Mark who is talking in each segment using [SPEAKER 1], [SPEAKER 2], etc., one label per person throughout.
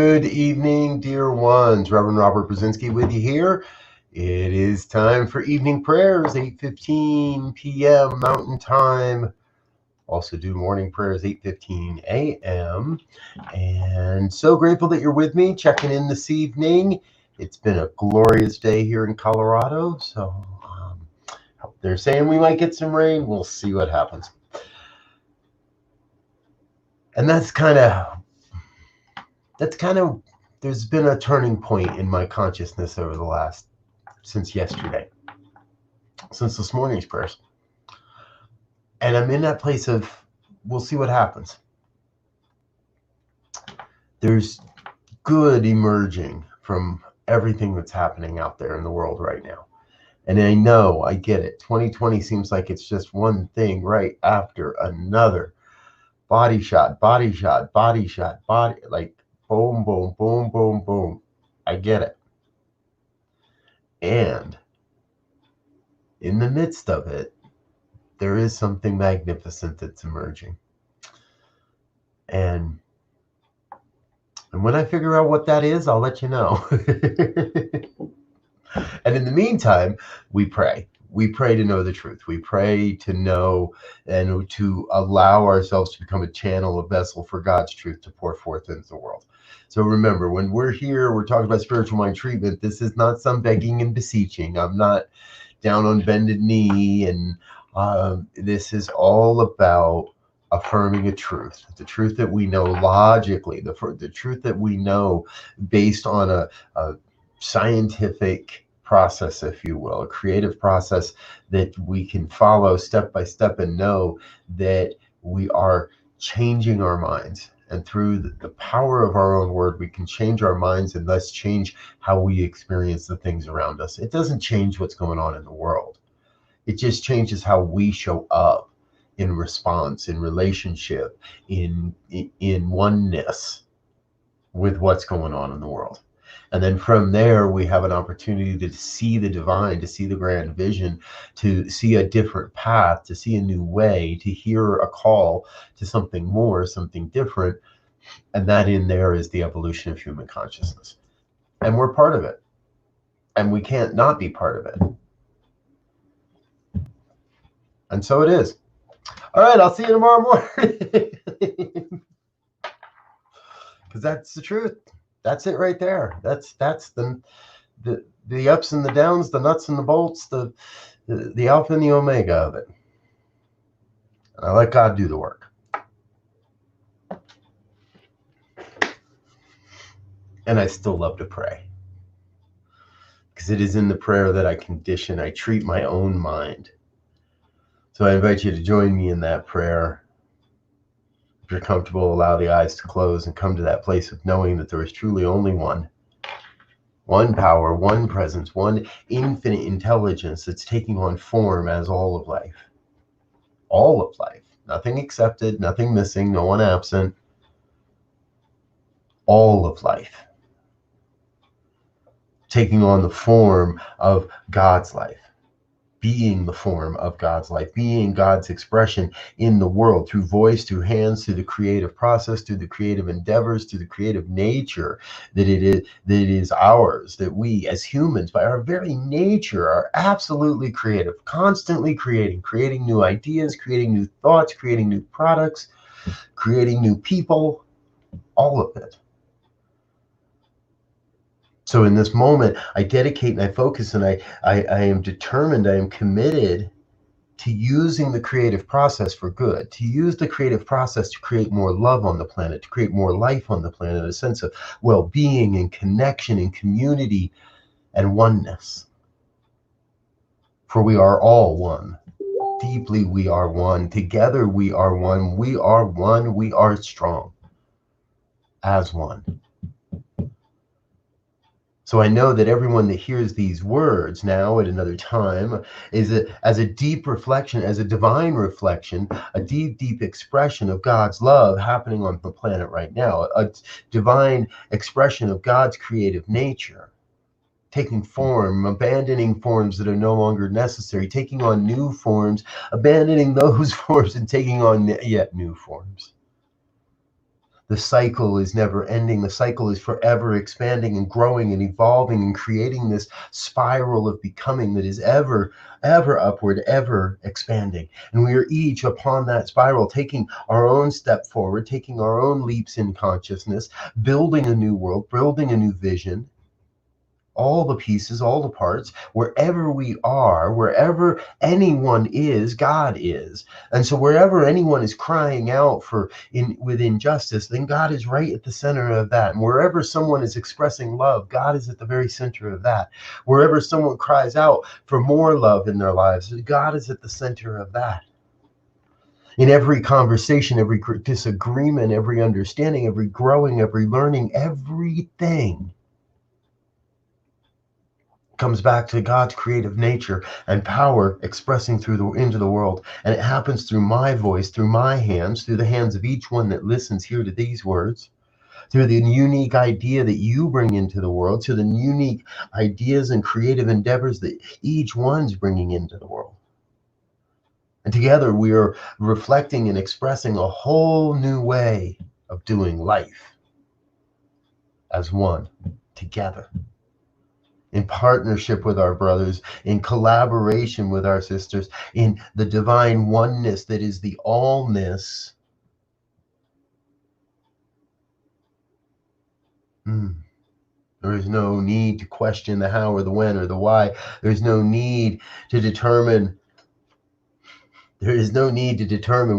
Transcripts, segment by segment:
[SPEAKER 1] Good evening, dear ones. Reverend Robert Brzezinski with you here. It is time for evening prayers, 8:15 p.m. Mountain Time. Also do morning prayers, 8:15 a.m. And so grateful that you're with me, checking in this evening. It's been a glorious day here in Colorado. So they're saying we might get some rain. We'll see what happens. And that's kind of, there's been a turning point in my consciousness over since yesterday, since this morning's prayers. And I'm in that place of, we'll see what happens. There's good emerging from everything that's happening out there in the world right now. And I get it. 2020 seems like it's just one thing right after another. Body shot, like boom, boom, boom, boom, boom. I get it. And in the midst of it, there is something magnificent that's emerging. And when I figure out what that is, I'll let you know. And in the meantime, we pray. We pray to know the truth. We pray to know and to allow ourselves to become a channel, a vessel for God's truth to pour forth into the world. So remember, when we're here, we're talking about spiritual mind treatment. This is not some begging and beseeching. I'm not down on bended knee. And this is all about affirming a truth, the truth that we know logically, the truth that we know based on a scientific process, if you will, a creative process that we can follow step by step and know that we are changing our minds. And through the power of our own word, we can change our minds and thus change how we experience the things around us. It doesn't change what's going on in the world. It just changes how we show up in response, in relationship, in oneness with what's going on in the world. And then from there, we have an opportunity to see the divine, to see the grand vision, to see a different path, to see a new way, to hear a call to something more, something different. And that in there is the evolution of human consciousness. And we're part of it. And we can't not be part of it. And so it is. All right, I'll see you tomorrow morning. Because that's the truth. That's it right there. That's the ups and the downs, the nuts and the bolts, the alpha and the omega of it. And I let God do the work. And I still love to pray. Because it is in the prayer that I treat my own mind. So I invite you to join me in that prayer. If you're comfortable, allow the eyes to close and come to that place of knowing that there is truly only one power, one presence, one infinite intelligence that's taking on form as all of life. All of life. Nothing accepted, nothing missing, no one absent. All of life. Taking on the form of God's life. Being the form of God's life, being God's expression in the world through voice, through hands, through the creative process, through the creative endeavors, through the creative nature that it is ours, that we as humans by our very nature are absolutely creative, constantly creating new ideas, creating new thoughts, creating new products, creating new people, all of it. So in this moment, I dedicate and I focus and I am determined, I am committed to using the creative process for good, to use the creative process to create more love on the planet, to create more life on the planet, a sense of well-being and connection and community and oneness. For we are all one. Deeply we are one. Together we are one. We are one. We are strong as one. So I know that everyone that hears these words now at another time is as a deep reflection, as a divine reflection, a deep, deep expression of God's love happening on the planet right now, a divine expression of God's creative nature, taking form, abandoning forms that are no longer necessary, taking on new forms, abandoning those forms and taking on yet new forms. The cycle is never ending. The cycle is forever expanding and growing and evolving and creating this spiral of becoming that is ever, ever upward, ever expanding. And we are each upon that spiral, taking our own step forward, taking our own leaps in consciousness, building a new world, building a new vision, all the pieces, all the parts, wherever we are, wherever anyone is, God is. And so wherever anyone is crying out with injustice, then God is right at the center of that. And wherever someone is expressing love, God is at the very center of that. Wherever someone cries out for more love in their lives, God is at the center of that. In every conversation, every disagreement, every understanding, every growing, every learning, everything comes back to God's creative nature and power expressing into the world. And it happens through my voice, through my hands, through the hands of each one that listens here to these words, through the unique idea that you bring into the world, to the unique ideas and creative endeavors that each one's bringing into the world. And together we are reflecting and expressing a whole new way of doing life as one, together, in partnership with our brothers, in collaboration with our sisters, in the divine oneness that is the allness. There is no need to question the how or the when or the why. There's no need to determine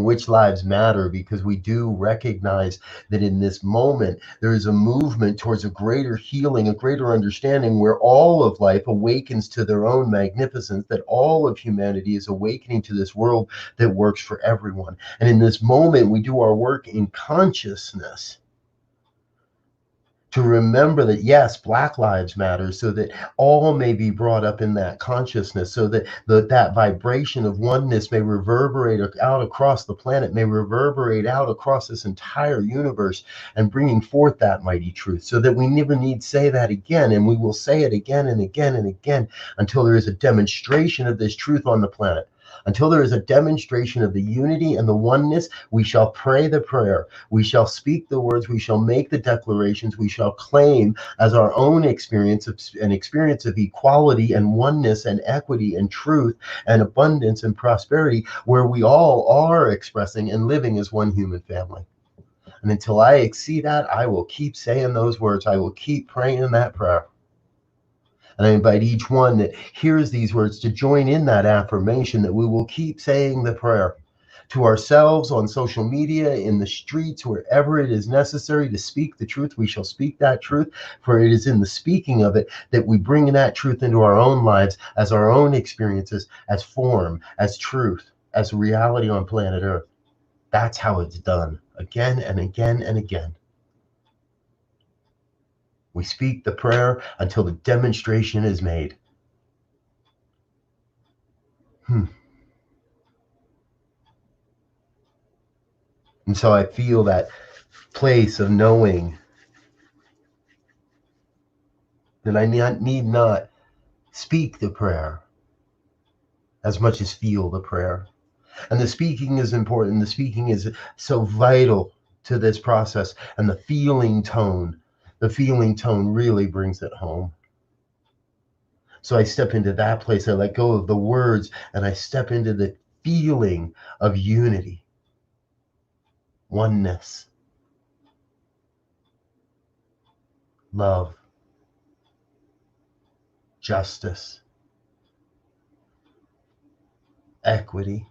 [SPEAKER 1] which lives matter, because we do recognize that in this moment there is a movement towards a greater healing, a greater understanding, where all of life awakens to their own magnificence, that all of humanity is awakening to this world that works for everyone. And in this moment we do our work in consciousness to remember that, yes, Black Lives Matter, so that all may be brought up in that consciousness, so that that vibration of oneness may reverberate out across the planet, may reverberate out across this entire universe, and bringing forth that mighty truth, so that we never need say that again. And we will say it again and again and again until there is a demonstration of this truth on the planet. Until there is a demonstration of the unity and the oneness, we shall pray the prayer, we shall speak the words, we shall make the declarations, we shall claim as our own experience an experience of equality and oneness and equity and truth and abundance and prosperity, where we all are expressing and living as one human family. And until I see that, I will keep saying those words. I will keep praying that prayer. And I invite each one that hears these words to join in that affirmation, that we will keep saying the prayer to ourselves, on social media, in the streets, wherever it is necessary to speak the truth. We shall speak that truth, for it is in the speaking of it that we bring that truth into our own lives, as our own experiences, as form, as truth, as reality on planet Earth. That's how it's done, again and again and again. We speak the prayer until the demonstration is made. And so I feel that place of knowing that I need not speak the prayer as much as feel the prayer. And the speaking is important. The speaking is so vital to this process. And the feeling tone really brings it home. So I step into that place. I let go of the words and I step into the feeling of unity, oneness, love, justice, equity,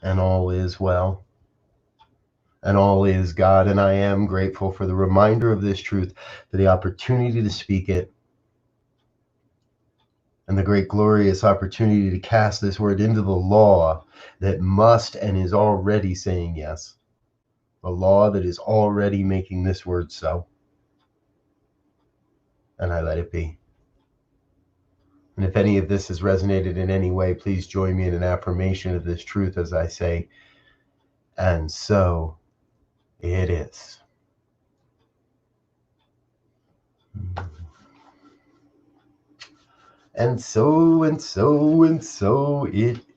[SPEAKER 1] and all is well, and all is God. And I am grateful for the reminder of this truth, for the opportunity to speak it, and the great glorious opportunity to cast this word into the law that must and is already saying yes, a law that is already making this word so. And I let it be. And if any of this has resonated in any way, please join me in an affirmation of this truth as I say, and so it is. And so it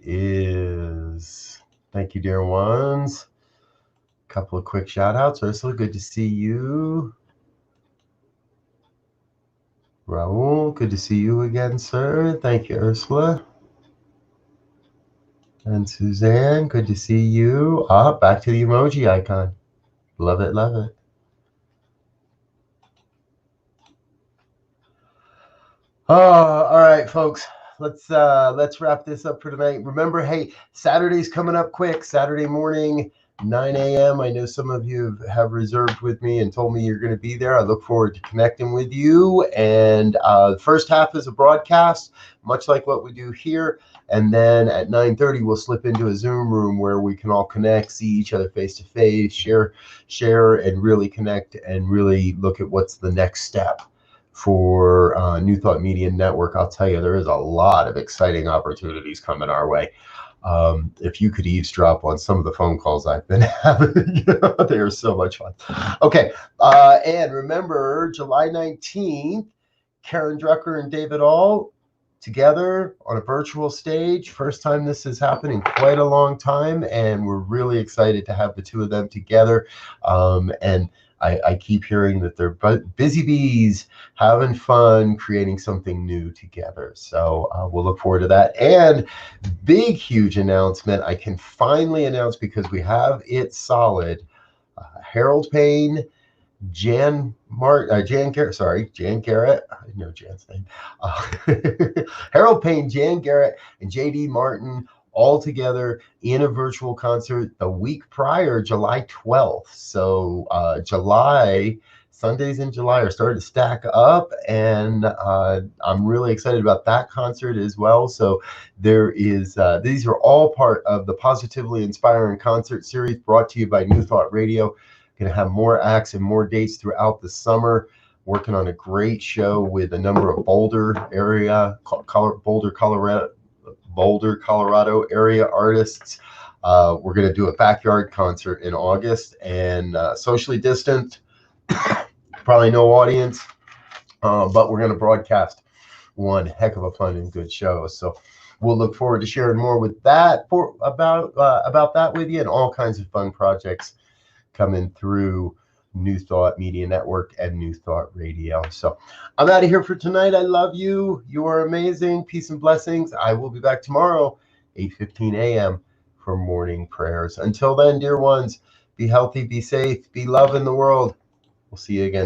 [SPEAKER 1] is. Thank you, dear ones. Couple of quick shout outs. Ursula, good to see you. Raul, good to see you again, sir. Thank you, Ursula. And Suzanne, good to see you. Back to the emoji icon. Love it, love it. All right, folks. Let's wrap this up for tonight. Remember, hey, Saturday's coming up quick. Saturday morning, 9 a.m. I know some of you have reserved with me and told me you're going to be there. I look forward to connecting with you. And the first half is a broadcast, much like what we do here. And then at 9:30, we'll slip into a Zoom room where we can all connect, see each other face to face, share, and really connect and really look at what's the next step for New Thought Media Network. I'll tell you, there is a lot of exciting opportunities coming our way. If you could eavesdrop on some of the phone calls I've been having, they are so much fun. Okay, and remember, July 19th, Karen Drucker and David All together on a virtual stage. First time this has happened in quite a long time, and we're really excited to have the two of them together. And I keep hearing that they're busy bees having fun creating something new together. So we'll look forward to that. And big, huge announcement I can finally announce because we have it solid. Harold Payne, Jan Garrett. I know Jan's name. Harold Payne, Jan Garrett, and J.D. Martin all together in a virtual concert the week prior, July 12th. So Sundays in July are starting to stack up, and I'm really excited about that concert as well. So there is these are all part of the Positively Inspiring Concert Series brought to you by New Thought Radio. Going to have more acts and more dates throughout the summer. Working on a great show with a number of Boulder, Colorado area artists. We're going to do a backyard concert in August, and socially distanced, probably no audience, but we're going to broadcast one heck of a fun and good show. So we'll look forward to sharing more with that about that with you, and all kinds of fun projects coming through New Thought Media Network and New Thought Radio. So I'm out of here for tonight. I love you. You are amazing. Peace and blessings. I will be back tomorrow, 8:15 a.m. for morning prayers. Until then, dear ones, be healthy, be safe, be love in the world. We'll see you again